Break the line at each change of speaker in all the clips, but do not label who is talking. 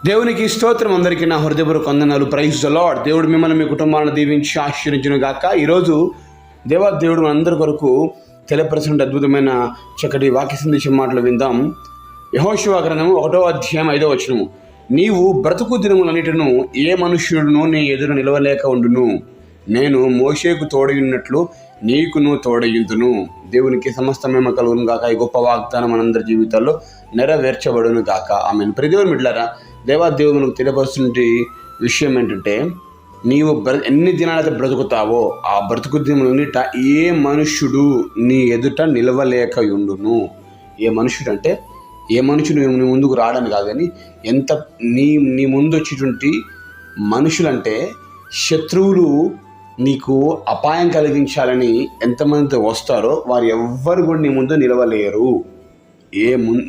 దేవునికి స్తోత్రం. అందరికీ నా హృదయపూర్వక వందనాలు. Praise the lord. దేవుడు మిమ్మల్ని మీ కుటుంబాలను దీవించి ఆశీర్వదించును గాక. ఈరోజు దేవుడు మనందరి కొరకు తెలియపరిచిన అద్భుతమైన చక్కటి వాక్య సందేశం మాటలు విందాం. యెహోషువ గ్రంథము 1వ అధ్యాయం 5వ వచనము. నీవు బ్రతుకు దినములన్నిటిను ఏ మనుష్యుడును నీ ఎదురు నిలవలేక ఉండును, నేను మోషేకు తోడయున్నట్లు నీకును తోడయుందును. దేవునికి సమస్త మహిమ కలుగును గాక. ఈ గొప్ప వాగ్దానం మనందరి జీవితాల్లో నెరవేర్చబడును గాక. ఆమెన్. ప్రియదేవుని బిడ్డలారా, దేవుడు మనకు తెలియపరుస్తున్న విషయం ఏంటంటే, నీవు ఎన్ని దినాలైతే బ్రతుకుతావో ఆ బ్రతుకు దినములన్నిట ఏ మనుష్యుడు నీ ఎదుట నిలవలేక ఉండును. ఏ మనుషుడు అంటే ఏ మనుషుడు నీ ముందుకు రావడానికి కాదు, కానీ ఎంత నీ ముందు వచ్చేటువంటి మనుషులంటే శత్రువులు నీకు అపాయం కలిగించాలని ఎంతమంది వస్తారో వారు ఎవ్వరు కూడా నీ ముందు నిలవలేరు.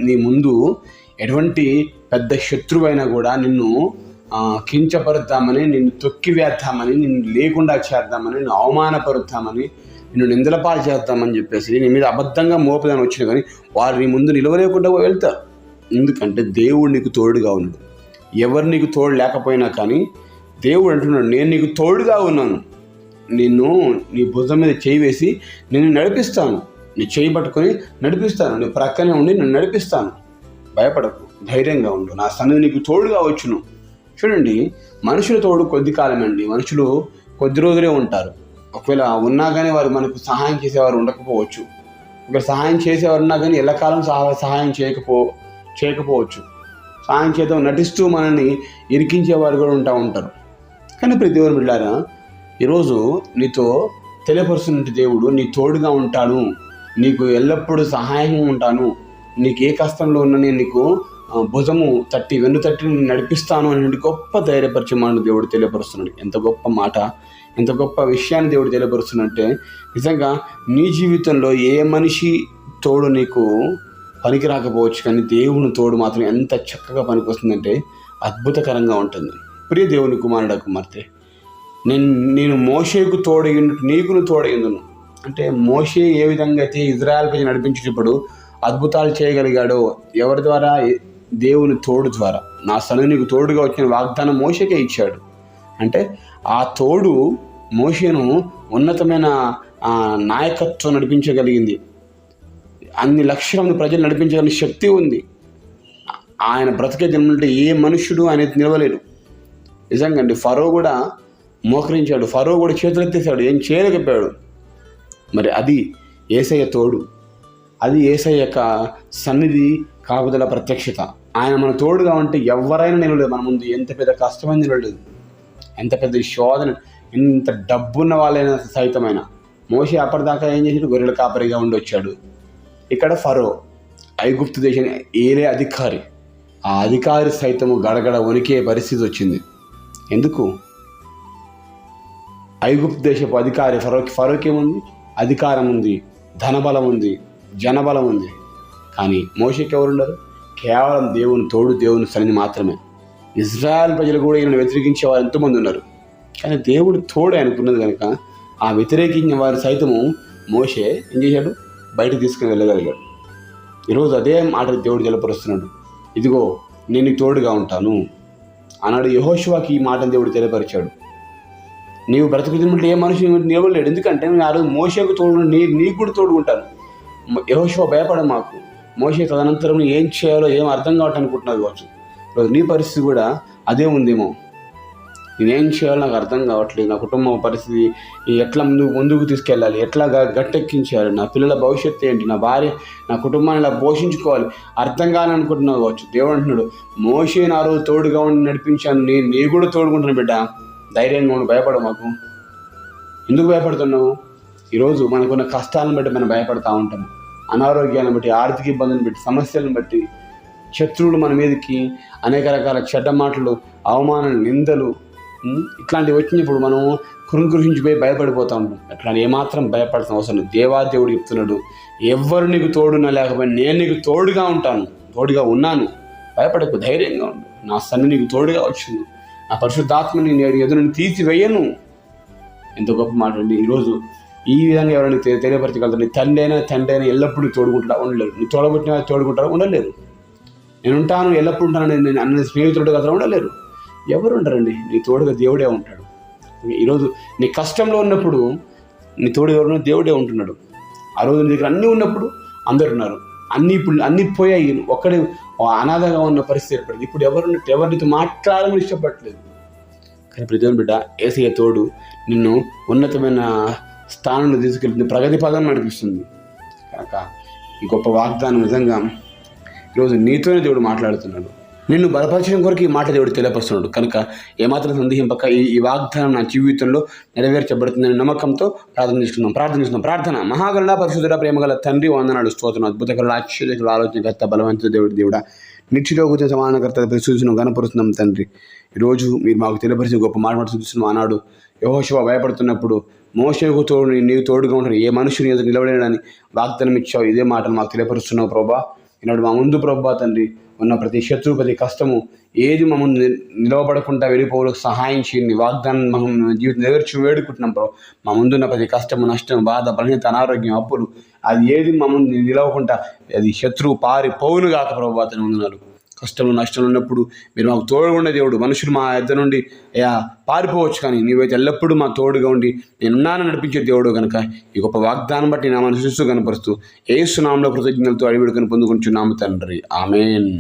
నీ ముందు ఎటువంటి పెద్ద శత్రువైనా కూడా నిన్ను కించపరుద్దామని, నిన్ను తొక్కివేద్దామని, నిన్ను లేకుండా చేద్దామని, నిన్ను అవమానపరుద్దామని, నిన్ను నిందలపాలు చేద్దామని చెప్పేసి నీ మీద అబద్ధంగా మోపదాన్ని వచ్చినా కానీ వారు నీ ముందు నిలవలేకుండా వెళ్తారు. ఎందుకంటే దేవుడు నీకు తోడుగా ఉన్నాడు. ఎవరు నీకు తోడు లేకపోయినా కానీ దేవుడు అంటున్నాడు, నేను నీకు తోడుగా ఉన్నాను, నిన్ను నీ భుజం మీద చేయి వేసి నిన్ను నడిపిస్తాను, నీ చేయి పట్టుకొని నడిపిస్తాను, నీ ప్రక్కనే ఉండి నిన్ను నడిపిస్తాను, భయపడకు, ధైర్యంగా ఉండు, నా సన్నిధి నీకు తోడుగా వచ్చును. చూడండి, మనుషుల తోడు కొద్ది కాలమండి. మనుషులు కొద్ది రోజులే ఉంటారు. ఒకవేళ ఉన్నా కానీ వారు మనకు సహాయం చేసేవారు ఉండకపోవచ్చు. ఒకవేళ సహాయం చేసేవారు ఉన్నా కానీ ఎల్లకాలం సహాయం చేయకపోవచ్చు. సహాయం చేద్దాం నటిస్తూ మనల్ని ఇరికించేవారు కూడా ఉంటారు. కానీ ప్రతి దేవుని బిడ్డలారా, ఈరోజు నీతో తెలియపరుస్తున్న దేవుడు నీ తోడుగా ఉంటాను, నీకు ఎల్లప్పుడూ సహాయంగా ఉంటాను, నీకు ఏ కష్టంలో ఉన్నా నేను నీకు భుజము తట్టి వెన్ను తట్టి నడిపిస్తాను అనే గొప్ప ధైర్యపరిచయమాను దేవుడు తెలియపరుస్తున్నాడు. ఎంత గొప్ప మాట, ఎంత గొప్ప విషయాన్ని దేవుడు తెలియపరుస్తున్నట్టే, నిజంగా నీ జీవితంలో ఏ మనిషి తోడు నీకు పనికి రాకపోవచ్చు, కానీ దేవుని తోడు మాత్రం ఎంత చక్కగా పనికి వస్తుందంటే అద్భుతకరంగా ఉంటుంది. ప్రియ దేవుని కుమారుడు కుమార్తె, నేను మోషేకు తోడయున్నట్టు నీకును తోడయుందును. అంటే మోషే ఏ విధంగా అయితే ఇజ్రాయెల్ ప్రజలు నడిపించేటప్పుడు అద్భుతాలు చేయగలిగాడో, ఎవరి ద్వారా? దేవుని తోడు ద్వారా. నా సన్నిధి నీకు తోడుగా వచ్చిన వాగ్దానం మోషేకే ఇచ్చాడు. అంటే ఆ తోడు మోషేను ఉన్నతమైన నాయకత్వం నడిపించగలిగింది. అన్ని లక్షల మంది ప్రజలు నడిపించగలిగిన శక్తి ఉంది. ఆయన బ్రతికే జన్మంటే ఏ మనుష్యుడు అనేది నిలవలేడు. నిజంగా అండి, ఫరో కూడా మోకరించాడు, ఫరో కూడా చేతులెత్తేసాడు, ఏం చేయలేకపోయాడు. మరి అది యేసయ్య తోడు, అది యేసయ్య యొక్క సన్నిధి కాపుదల ప్రత్యక్షత. ఆయన మన తోడుగా ఉంటే ఎవరైనా నిలవలేదు మన ముందు. ఎంత పెద్ద కష్టమైన నిలవలేదు, ఎంత పెద్ద శోధన, ఎంత డబ్బున్న వాళ్ళైనా సైతమైన. మోషే అప్పటిదాకా ఏం చేసాడు? గొర్రెల కాపరిగా ఉండి వచ్చాడు. ఇక్కడ ఫరో ఐగుప్తు దేశం ఏలే అధికారి, ఆ అధికారి సైతము గడగడ వణికే పరిస్థితి వచ్చింది. ఎందుకు? ఐగుప్తు దేశపు అధికారి ఫరోకి ఏముంది? అధికారం ఉంది, ధనబలం ఉంది, జనబలం ఉంది. కానీ మోషేకి ఎవరున్నారు? కేవలం దేవుని తోడు, దేవుని సన్నిధి మాత్రమే. ఇజ్రాయెల్ ప్రజలు కూడా ఈయనను వ్యతిరేకించే వారు ఎంతోమంది ఉన్నారు. కానీ దేవుడు తోడు అనుకున్నది కనుక ఆ వ్యతిరేకించిన వారు సైతము మోషే ఏం చేశాడు? బయటకు తీసుకుని వెళ్ళగలిగాడు. ఈరోజు అదే మాట దేవుడు తెలియపరుస్తున్నాడు. ఇదిగో నేను తోడుగా ఉంటాను అన్నాడు. యెహోషువకి ఈ మాటను దేవుడు తెలియపరిచాడు. నీవు బ్రతుకుతుంటే ఏ మనిషి నిలవలేడు. ఎందుకంటే నేను ఆ రోజు మోషేకు తోడు, నీకు కూడా తోడుకుంటాను. యెహోషువ భయపడ మాకు. మోషే తదనంతరం ఏం చేయాలో ఏం అర్థం కావట్లేదు అనుకుంటున్నారు కావచ్చు. ఈరోజు నీ పరిస్థితి కూడా అదే ఉందేమో. నేనేం చేయాలో నాకు అర్థం కావట్లేదు, నా కుటుంబం పరిస్థితి ఎట్లా ముందుకు తీసుకెళ్ళాలి, ఎట్లా గట్టెక్కించాలి, నా పిల్లల భవిష్యత్తు ఏంటి, నా భార్య, నా కుటుంబాన్ని ఇలా పోషించుకోవాలి, అర్థం కాని అనుకుంటున్నావు కావచ్చు. దేవుడు అంటున్నాడు, మోషే నా రోజు తోడుగా ఉండి నడిపించాను, నీ కూడా తోడుకుంటున్నాను బిడ్డ, ధైర్యంగా ఉండి, భయపడవు. మాకు ఎందుకు భయపడుతున్నావు? ఈరోజు మనకున్న కష్టాలను బట్టి మనం భయపడతా ఉంటాం. అనారోగ్యాలను బట్టి, ఆర్థిక ఇబ్బందులను బట్టి, సమస్యలను బట్టి, శత్రువులు మన మీదకి అనేక రకాల చెడ్డ మాటలు, అవమానాలు, నిందలు ఇట్లాంటివి వచ్చినప్పుడు మనం కృంకృషించిపోయి భయపడిపోతూ ఉంటాం. అట్లా ఏమాత్రం భయపడాల్సిన అవసరం లేదు. దేవాదేవుడు చెప్తున్నాడు, ఎవ్వరు నీకు తోడున్నా లేకపోయినా నేను నీకు తోడుగా ఉంటాను, తోడుగా ఉన్నాను, భయపడకు, ధైర్యంగా ఉండు, నా సన్నిధి నీకు తోడుగా వచ్చింది, నా పరిశుద్ధాత్మని నేను ఎదురుని తీసివేయను. ఎంత గొప్ప మాట అండి. ఈరోజు ఈ విధంగా ఎవరైనా తెలియపరచగలుగుతారు. నీ తండ్రి అయినా ఎల్లప్పుడూ తోడుకుంటా ఉండలేరు. నీ తోడబుట్టిన తోడుకుంటారా? ఉండలేరు. నేను ఉంటాను, ఎల్లప్పుడు ఉంటానని నేను అన్న స్నేహితుడు అతను కూడా లేరు. ఎవరు ఉండరండి, నీ తోడుగా దేవుడే ఉంటాడు. ఈరోజు నీ కష్టంలో ఉన్నప్పుడు నీ తోడు ఎవరు? దేవుడే ఉంటున్నాడు. ఆ రోజు నీ దగ్గర అన్నీ ఉన్నప్పుడు అందరు ఉన్నారు, అన్నీ పోయాయి, ఒక్కడే అనాథగా ఉన్న పరిస్థితి ఏర్పడింది. ఇప్పుడు ఎవరినితో మాట్లాడాలని ఇష్టపడట్లేదు. కానీ ప్రతి బిడ్డ, యేసయ్య తోడు నిన్ను ఉన్నతమైన స్థానంలో తీసుకెళ్తుంది, ప్రగతి పదం నడిపిస్తుంది. కనుక ఈ గొప్ప వాగ్దానం నిజంగా ఈరోజు నీతోనే దేవుడు మాట్లాడుతున్నాడు. నిన్ను బలపరచడం కొరకు ఈ మాట దేవుడు తెలియపరుస్తున్నాడు. కనుక ఏమాత్రం సందేహింపక ఈ వాగ్దానం నా జీవితంలో నెరవేర్చబడుతుందని నమ్మకంతో ప్రార్థిస్తున్నాం. ప్రార్థన. మహాగణ పరిశుద్ధుడ, ప్రేమగల తండ్రి, వందనాలు, స్తోత్రం, అద్భుతకర, ఆశ్చర్యకర, ఆలోచనకర్త, బలవంతుడు దేవుడా, నిత్యలోకి సమానకర్త పరిశుద్ధులను గణపరుస్తున్నాం తండ్రి. ఈరోజు మీరు మాకు తెలియపరిచిన గొప్ప మాట చూస్తున్నాం. ఆనాడు యెహోషువ భయపడుతున్నప్పుడు మోషేకు తోడు నీవు తోడుగా ఉంటాడు, ఏ మనుషుని ఎదురు నిలబడేనని వాగ్దానం ఇచ్చావు. ఇదే మాటలు మాకు తెలియపరుస్తున్నావు ప్రభా. ఈనాడు మా ముందు ప్రభా తండ్రి ఉన్న ప్రతి శత్రువు, ప్రతి కష్టము ఏది మా ముందు నిలవబడకుండా వెళ్ళిపోవడానికి సహాయం చేయండి. వాగ్దానం మనం జీవితం నెరవేర్చి వేడుకుంటున్నాం ప్రభు. మా ముందున్న ప్రతి కష్టము, నష్టం, బాధ, బలహీనత, అనారోగ్యం, అప్పులు, అది ఏది మా ముందు నిలవకుండా అది శత్రువు పారిపోవును గాక ప్రభు. అతను ఉన్నారు కష్టంలో, నష్టంలో ఉన్నప్పుడు మీరు మాకు తోడుగా ఉండే దేవుడు. మనుషులు మా ఇద్దరు నుండి పారిపోవచ్చు, కానీ నీవైతే ఎల్లప్పుడూ మా తోడుగా ఉండి నేనున్నానని నడిపించే దేవుడు. కనుక ఈ గొప్ప వాగ్దానం బట్టి నా మనసు కనపరుస్తూ యేసు నామములో కృతజ్ఞతలతో అడివేడుకొని పొందుకుంటున్నాము తండ్రి. ఆమేన్.